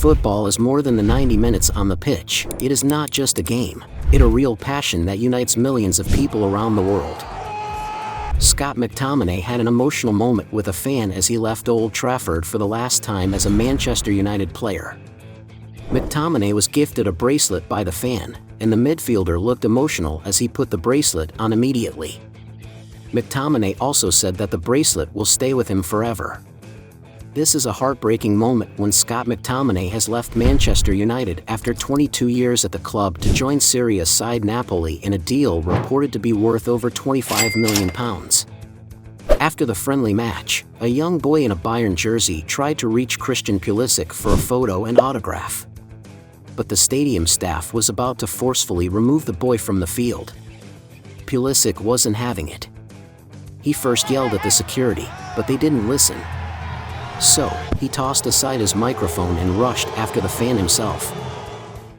Football is more than the 90 minutes on the pitch. It is not just a game. It's a real passion that unites millions of people around the world. Scott McTominay had an emotional moment with a fan as he left Old Trafford for the last time as a Manchester United player. McTominay was gifted a bracelet by the fan, and the midfielder looked emotional as he put the bracelet on immediately. McTominay also said that the bracelet will stay with him forever. This is a heartbreaking moment when Scott McTominay has left Manchester United after 22 years at the club to join Serie A side Napoli in a deal reported to be worth over £25 million. After the friendly match, a young boy in a Bayern jersey tried to reach Christian Pulisic for a photo and autograph. But the stadium staff was about to forcefully remove the boy from the field. Pulisic wasn't having it. He first yelled at the security, but they didn't listen. So, he tossed aside his microphone and rushed after the fan himself.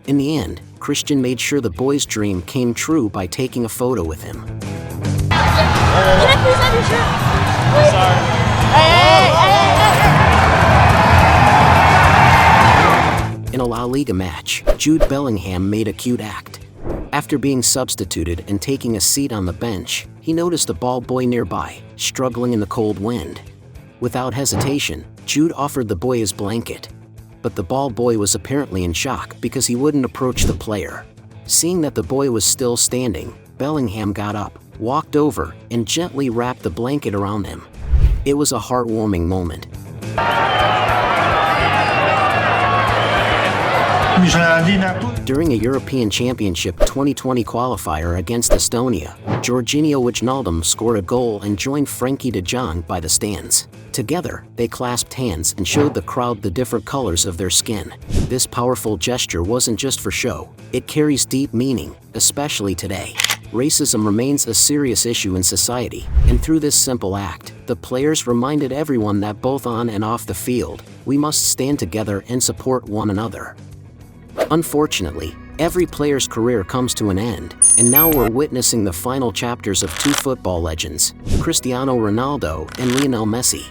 In the end, Christian made sure the boy's dream came true by taking a photo with him. Can I please have your shirt? Sorry. In a La Liga match, Jude Bellingham made a cute act. After being substituted and taking a seat on the bench, he noticed a ball boy nearby, struggling in the cold wind. Without hesitation, Jude offered the boy his blanket. But the ball boy was apparently in shock because he wouldn't approach the player. Seeing that the boy was still standing, Bellingham got up, walked over, and gently wrapped the blanket around him. It was a heartwarming moment. During a European Championship 2020 qualifier against Estonia, Georginio Wijnaldum scored a goal and joined Frenkie de Jong by the stands. Together, they clasped hands and showed the crowd the different colors of their skin. This powerful gesture wasn't just for show, it carries deep meaning, especially today. Racism remains a serious issue in society, and through this simple act, the players reminded everyone that both on and off the field, we must stand together and support one another. Unfortunately, every player's career comes to an end, and now we're witnessing the final chapters of two football legends, Cristiano Ronaldo and Lionel Messi.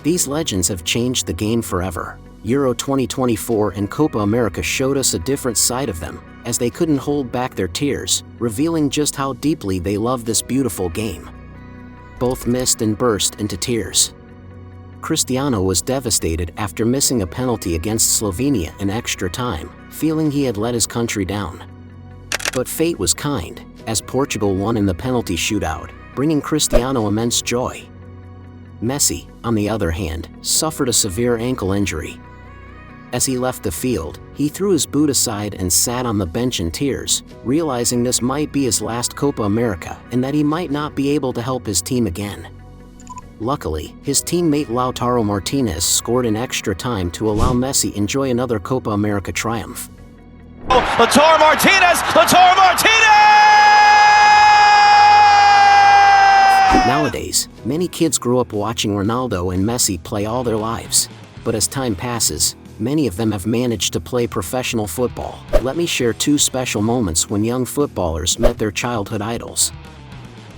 These legends have changed the game forever. Euro 2024 and Copa America showed us a different side of them, as they couldn't hold back their tears, revealing just how deeply they love this beautiful game. Both missed and burst into tears. Cristiano was devastated after missing a penalty against Slovenia in extra time, feeling he had let his country down. But fate was kind, as Portugal won in the penalty shootout, bringing Cristiano immense joy. Messi, on the other hand, suffered a severe ankle injury. As he left the field, he threw his boot aside and sat on the bench in tears, realizing this might be his last Copa America and that he might not be able to help his team again. Luckily, his teammate Lautaro Martinez scored in extra time to allow Messi enjoy another Copa America triumph. Lautaro Martinez! Nowadays, many kids grow up watching Ronaldo and Messi play all their lives. But as time passes, many of them have managed to play professional football. Let me share two special moments when young footballers met their childhood idols.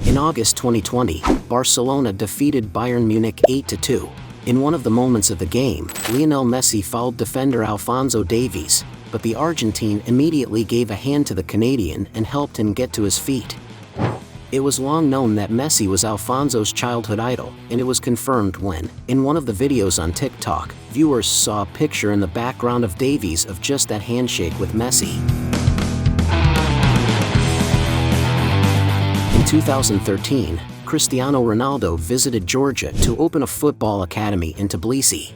In August 2020, Barcelona defeated Bayern Munich 8-2. In one of the moments of the game, Lionel Messi fouled defender Alphonso Davies, but the Argentine immediately gave a hand to the Canadian and helped him get to his feet. It was long known that Messi was Alphonso's childhood idol, and it was confirmed when, in one of the videos on TikTok, viewers saw a picture in the background of Davies of just that handshake with Messi. In 2013, Cristiano Ronaldo visited Georgia to open a football academy in Tbilisi.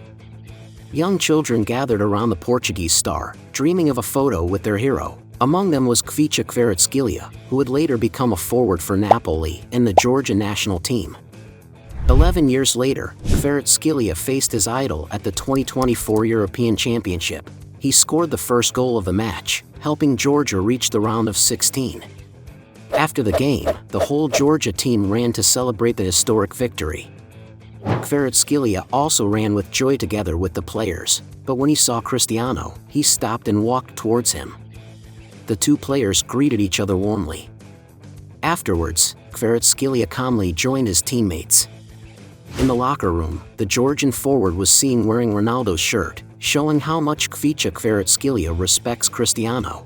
Young children gathered around the Portuguese star, dreaming of a photo with their hero. Among them was Khvicha Kvaratskhelia, who would later become a forward for Napoli and the Georgia national team. 11 years later, Kvaratskhelia faced his idol at the 2024 European Championship. He scored the first goal of the match, helping Georgia reach the round of 16. After the game, the whole Georgia team ran to celebrate the historic victory. Kvaratskhelia also ran with joy together with the players, but when he saw Cristiano, he stopped and walked towards him. The two players greeted each other warmly. Afterwards, Kvaratskhelia calmly joined his teammates. In the locker room, the Georgian forward was seen wearing Ronaldo's shirt, showing how much Khvicha Kvaratskhelia respects Cristiano.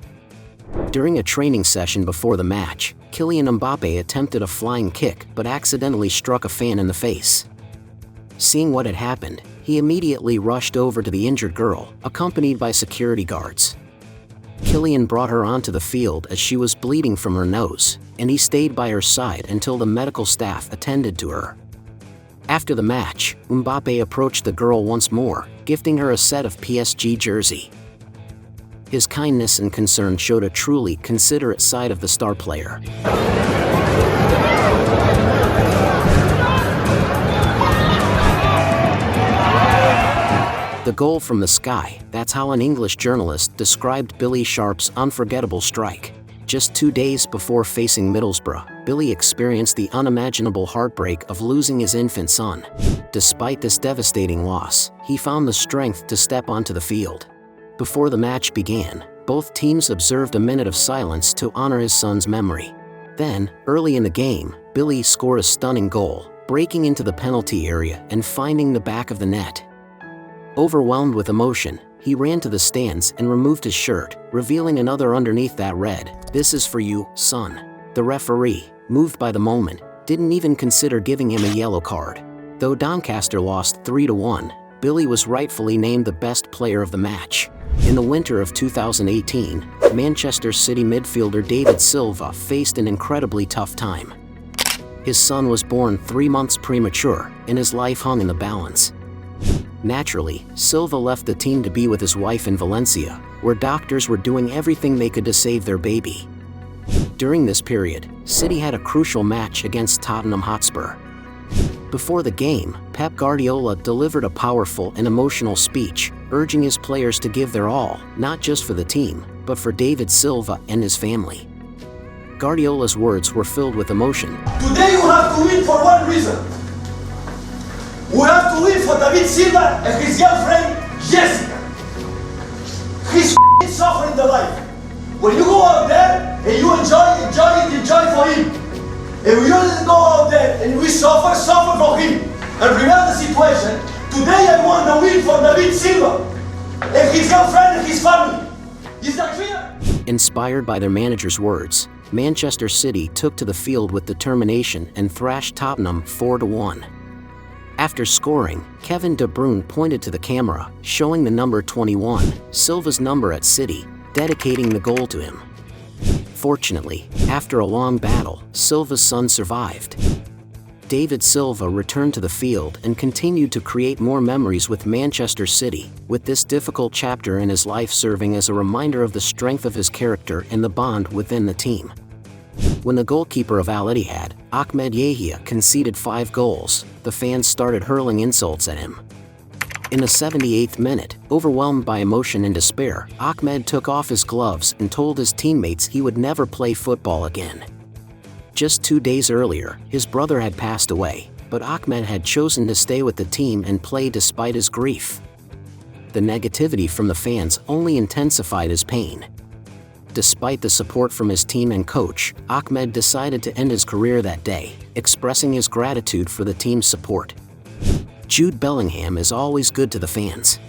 During a training session before the match, Kylian Mbappé attempted a flying kick but accidentally struck a fan in the face. Seeing what had happened, he immediately rushed over to the injured girl, accompanied by security guards. Kylian brought her onto the field as she was bleeding from her nose, and he stayed by her side until the medical staff attended to her. After the match, Mbappé approached the girl once more, gifting her a set of PSG jersey. His kindness and concern showed a truly considerate side of the star player. The goal from the sky, that's how an English journalist described Billy Sharp's unforgettable strike. Just 2 days before facing Middlesbrough, Billy experienced the unimaginable heartbreak of losing his infant son. Despite this devastating loss, he found the strength to step onto the field. Before the match began, both teams observed a minute of silence to honor his son's memory. Then, early in the game, Billy scored a stunning goal, breaking into the penalty area and finding the back of the net. Overwhelmed with emotion, he ran to the stands and removed his shirt, revealing another underneath that read, "This is for you, son." The referee, moved by the moment, didn't even consider giving him a yellow card. Though Doncaster lost 3-1, Billy was rightfully named the best player of the match. In the winter of 2018, Manchester City midfielder David Silva faced an incredibly tough time. His son was born 3 months premature, and his life hung in the balance. Naturally, Silva left the team to be with his wife in Valencia, where doctors were doing everything they could to save their baby. During this period, City had a crucial match against Tottenham Hotspur. Before the game, Pep Guardiola delivered a powerful and emotional speech, urging his players to give their all, not just for the team, but for David Silva and his family. Guardiola's words were filled with emotion. Today you have to win for one reason. We have to win for David Silva and his girlfriend, Jessica. He's suffering the life. When you go out there and you enjoy for him. And we only go out there and we suffer for him. And remember the situation, today I want the win for David Silva and his girlfriend and his family. Is that clear? Inspired by their manager's words, Manchester City took to the field with determination and thrashed Tottenham 4-1. After scoring, Kevin De Bruyne pointed to the camera, showing the number 21, Silva's number at City, dedicating the goal to him. Fortunately, after a long battle, Silva's son survived. David Silva returned to the field and continued to create more memories with Manchester City, with this difficult chapter in his life serving as a reminder of the strength of his character and the bond within the team. When the goalkeeper of Al-Ittihad, Ahmed Yehia, conceded 5 goals, the fans started hurling insults at him. In the 78th minute, overwhelmed by emotion and despair, Ahmed took off his gloves and told his teammates he would never play football again. Just 2 days earlier, his brother had passed away, but Ahmed had chosen to stay with the team and play despite his grief. The negativity from the fans only intensified his pain. Despite the support from his team and coach, Ahmed decided to end his career that day, expressing his gratitude for the team's support. Jude Bellingham is always good to the fans.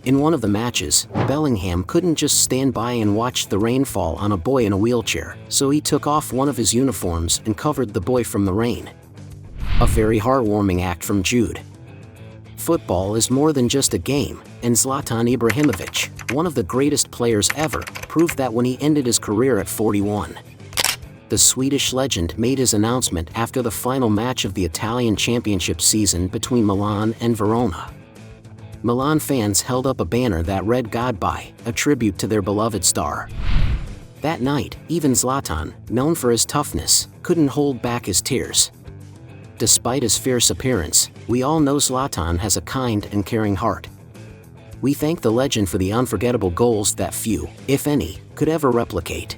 In one of the matches, Bellingham couldn't just stand by and watch the rain fall on a boy in a wheelchair, so he took off one of his uniforms and covered the boy from the rain. A very heartwarming act from Jude. Football is more than just a game, and Zlatan Ibrahimovic, one of the greatest players ever, proved that when he ended his career at 41. The Swedish legend made his announcement after the final match of the Italian Championship season between Milan and Verona. Milan fans held up a banner that read "Godbye," a tribute to their beloved star. That night, even Zlatan, known for his toughness, couldn't hold back his tears. Despite his fierce appearance, we all know Zlatan has a kind and caring heart. We thank the legend for the unforgettable goals that few, if any, could ever replicate.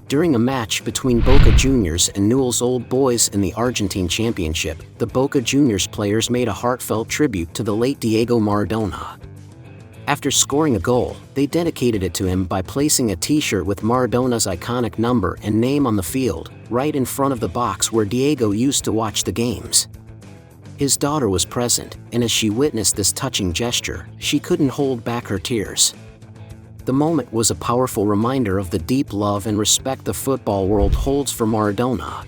During a match between Boca Juniors and Newell's Old Boys in the Argentine Championship, the Boca Juniors players made a heartfelt tribute to the late Diego Maradona. After scoring a goal, they dedicated it to him by placing a t-shirt with Maradona's iconic number and name on the field, right in front of the box where Diego used to watch the games. His daughter was present, and as she witnessed this touching gesture, she couldn't hold back her tears. The moment was a powerful reminder of the deep love and respect the football world holds for Maradona.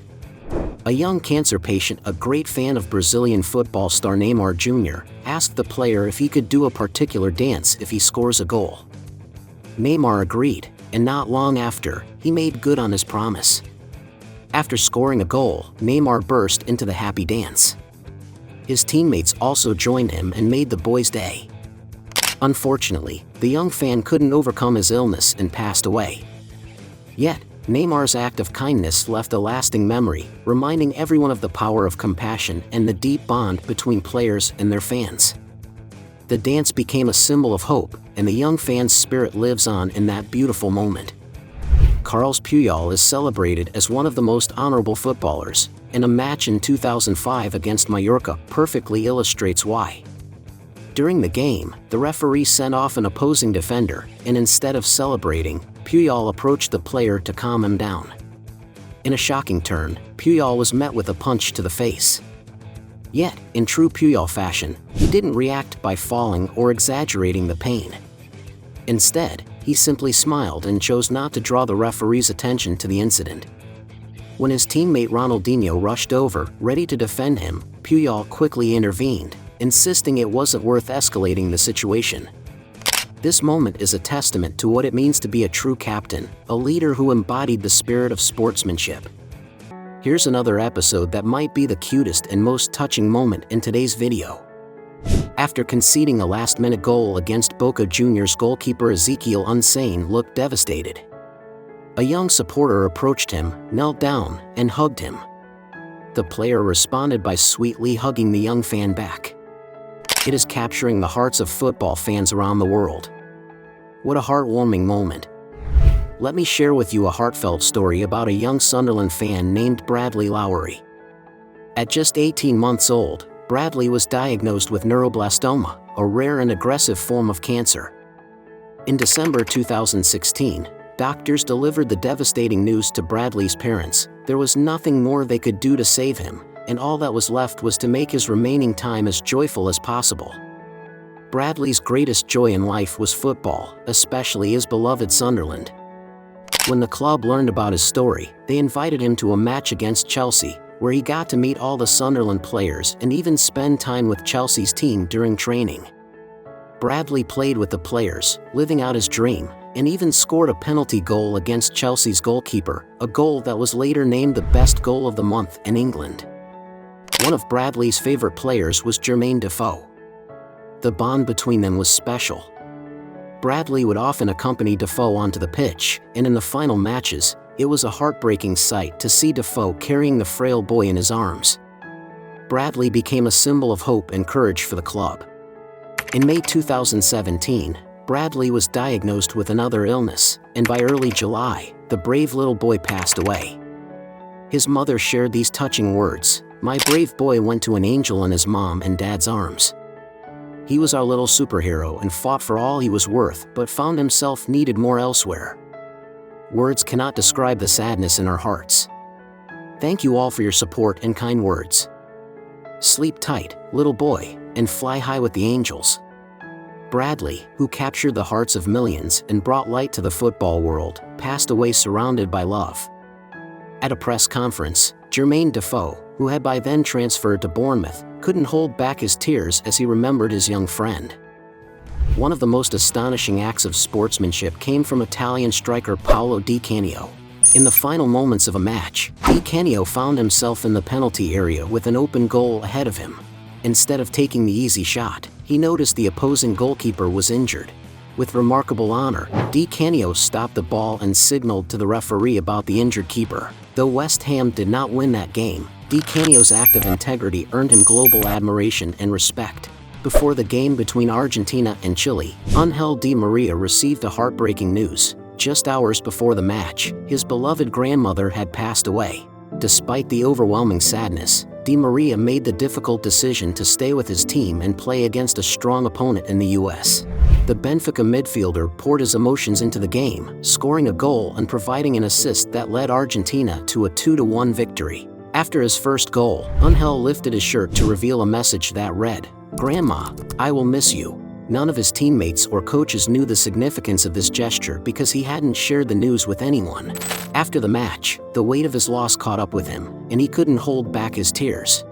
A young cancer patient, a great fan of Brazilian football star Neymar Jr., asked the player if he could do a particular dance if he scores a goal. Neymar agreed, and not long after, he made good on his promise. After scoring a goal, Neymar burst into the happy dance. His teammates also joined him and made the boy's day. Unfortunately, the young fan couldn't overcome his illness and passed away. Yet, Neymar's act of kindness left a lasting memory, reminding everyone of the power of compassion and the deep bond between players and their fans. The dance became a symbol of hope, and the young fan's spirit lives on in that beautiful moment. Carles Puyol is celebrated as one of the most honorable footballers, and a match in 2005 against Mallorca perfectly illustrates why. During the game, the referee sent off an opposing defender, and instead of celebrating, Puyol approached the player to calm him down. In a shocking turn, Puyol was met with a punch to the face. Yet, in true Puyol fashion, he didn't react by falling or exaggerating the pain. Instead, he simply smiled and chose not to draw the referee's attention to the incident. When his teammate Ronaldinho rushed over, ready to defend him, Puyol quickly intervened, insisting it wasn't worth escalating the situation. This moment is a testament to what it means to be a true captain, a leader who embodied the spirit of sportsmanship. Here's another episode that might be the cutest and most touching moment in today's video. After conceding a last-minute goal against Boca Juniors, goalkeeper Ezequiel Unsain looked devastated. A young supporter approached him, knelt down, and hugged him. The player responded by sweetly hugging the young fan back. It is capturing the hearts of football fans around the world. What a heartwarming moment. Let me share with you a heartfelt story about a young Sunderland fan named Bradley Lowery. At just 18 months old, Bradley was diagnosed with neuroblastoma, a rare and aggressive form of cancer. In December 2016, doctors delivered the devastating news to Bradley's parents. There was nothing more they could do to save him, and all that was left was to make his remaining time as joyful as possible. Bradley's greatest joy in life was football, especially his beloved Sunderland. When the club learned about his story, they invited him to a match against Chelsea, where he got to meet all the Sunderland players and even spend time with Chelsea's team during training. Bradley played with the players, living out his dream, and even scored a penalty goal against Chelsea's goalkeeper, a goal that was later named the best goal of the month in England. One of Bradley's favorite players was Jermaine Defoe. The bond between them was special. Bradley would often accompany Defoe onto the pitch, and in the final matches, it was a heartbreaking sight to see Defoe carrying the frail boy in his arms. Bradley became a symbol of hope and courage for the club. In May 2017, Bradley was diagnosed with another illness, and by early July, the brave little boy passed away. His mother shared these touching words: "My brave boy went to an angel in his mom and dad's arms. He was our little superhero and fought for all he was worth, but found himself needed more elsewhere." Words cannot describe the sadness in our hearts. Thank you all for your support and kind words. Sleep tight, little boy, and fly high with the angels. Bradley, who captured the hearts of millions and brought light to the football world, passed away surrounded by love. At a press conference, Jermaine Defoe, who had by then transferred to Bournemouth, couldn't hold back his tears as he remembered his young friend. One of the most astonishing acts of sportsmanship came from Italian striker Paolo Di Canio. In the final moments of a match, Di Canio found himself in the penalty area with an open goal ahead of him. Instead of taking the easy shot, he noticed the opposing goalkeeper was injured. With remarkable honor, Di Canio stopped the ball and signaled to the referee about the injured keeper. Though West Ham did not win that game, Di Canio's act of integrity earned him global admiration and respect. Before the game between Argentina and Chile, Ángel Di María received the heartbreaking news. Just hours before the match, his beloved grandmother had passed away. Despite the overwhelming sadness, Di María made the difficult decision to stay with his team and play against a strong opponent in the US. The Benfica midfielder poured his emotions into the game, scoring a goal and providing an assist that led Argentina to a 2-1 victory. After his first goal, Ángel lifted his shirt to reveal a message that read, "Grandma, I will miss you." None of his teammates or coaches knew the significance of this gesture because he hadn't shared the news with anyone. After the match, the weight of his loss caught up with him, and he couldn't hold back his tears.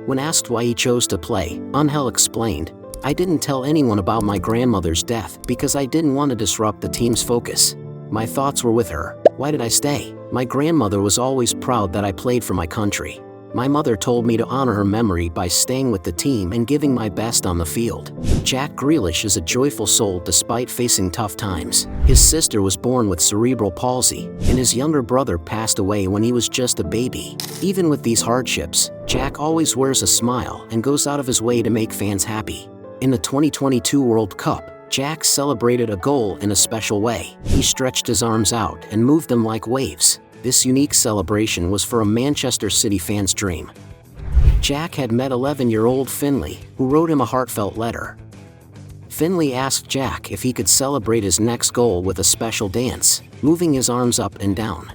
When asked why he chose to play, Ángel explained, "I didn't tell anyone about my grandmother's death because I didn't want to disrupt the team's focus. My thoughts were with her. Why did I stay? My grandmother was always proud that I played for my country. My mother told me to honor her memory by staying with the team and giving my best on the field." Jack Grealish is a joyful soul despite facing tough times. His sister was born with cerebral palsy, and his younger brother passed away when he was just a baby. Even with these hardships, Jack always wears a smile and goes out of his way to make fans happy. In the 2022 World Cup, Jack celebrated a goal in a special way. He stretched his arms out and moved them like waves. This unique celebration was for a Manchester City fan's dream. Jack had met 11-year-old Finley, who wrote him a heartfelt letter. Finley asked Jack if he could celebrate his next goal with a special dance, moving his arms up and down.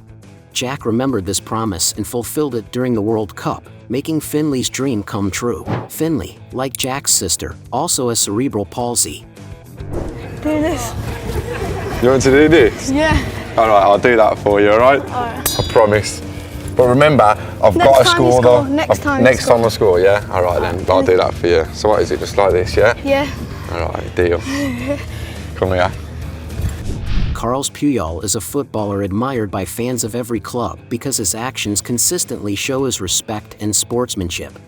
Jack remembered this promise and fulfilled it during the World Cup, making Finley's dream come true. Finley, like Jack's sister, also has cerebral palsy. Do this. You want to do this? Yeah. Alright, I'll do that for you, alright? Alright. I promise. But remember, I've Next got to time score you though. score, next time you Next score. time I score, yeah? Alright then, but I'll do that for you. So what is it, just like this, yeah? Yeah. Alright, deal. Come here. Carles Puyol is a footballer admired by fans of every club because his actions consistently show his respect and sportsmanship.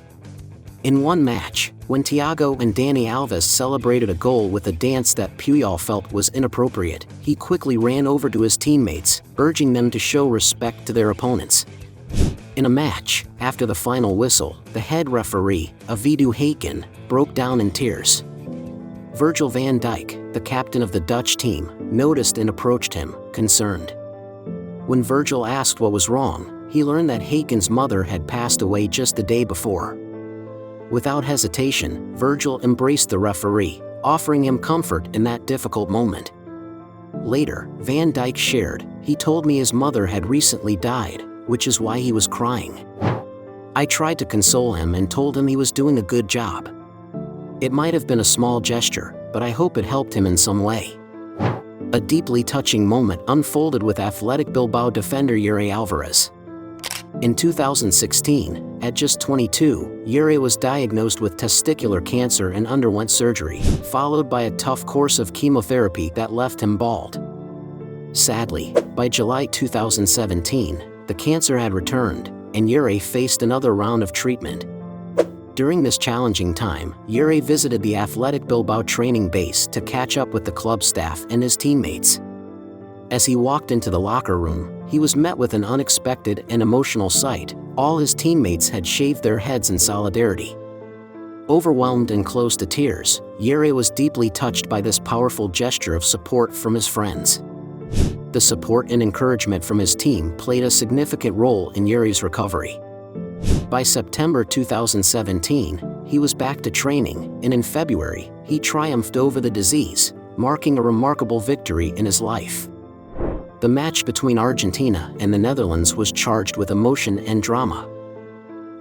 In one match, when Thiago and Dani Alves celebrated a goal with a dance that Puyol felt was inappropriate, he quickly ran over to his teammates, urging them to show respect to their opponents. In a match, after the final whistle, the head referee, Ovidiu Haţegan, broke down in tears. Virgil van Dijk, the captain of the Dutch team, noticed and approached him, concerned. When Virgil asked what was wrong, he learned that Haţegan's mother had passed away just the day before. Without hesitation, Virgil embraced the referee, offering him comfort in that difficult moment. Later, Van Dijk shared, "He told me his mother had recently died, which is why he was crying. I tried to console him and told him he was doing a good job. It might have been a small gesture, but I hope it helped him in some way." A deeply touching moment unfolded with Athletic Bilbao defender Yeray Álvarez. In 2016, at just 22, Yeray was diagnosed with testicular cancer and underwent surgery, followed by a tough course of chemotherapy that left him bald. Sadly, by July 2017, the cancer had returned, and Yeray faced another round of treatment. During this challenging time, Yeray visited the Athletic Bilbao training base to catch up with the club staff and his teammates. As he walked into the locker room, he was met with an unexpected and emotional sight. All his teammates had shaved their heads in solidarity. Overwhelmed and close to tears, Yeray was deeply touched by this powerful gesture of support from his friends. The support and encouragement from his team played a significant role in Yeray's recovery. By September 2017, he was back to training, and in February, he triumphed over the disease, marking a remarkable victory in his life. The match between Argentina and the Netherlands was charged with emotion and drama.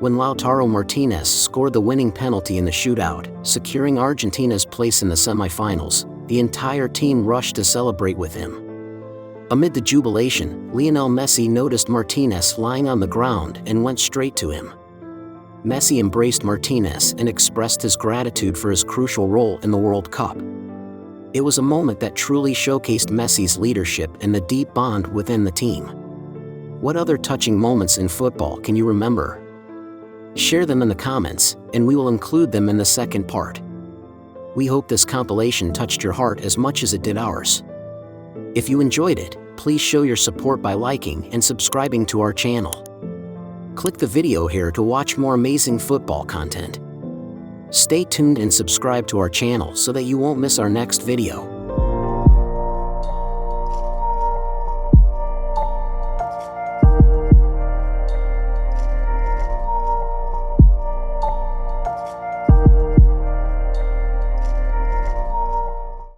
When Lautaro Martinez scored the winning penalty in the shootout, securing Argentina's place in the semifinals, the entire team rushed to celebrate with him. Amid the jubilation, Lionel Messi noticed Martinez lying on the ground and went straight to him. Messi embraced Martinez and expressed his gratitude for his crucial role in the World Cup. It was a moment that truly showcased Messi's leadership and the deep bond within the team. What other touching moments in football can you remember? Share them in the comments, and we will include them in the second part. We hope this compilation touched your heart as much as it did ours. If you enjoyed it, please show your support by liking and subscribing to our channel. Click the video here to watch more amazing football content. Stay tuned and subscribe to our channel so that you won't miss our next video.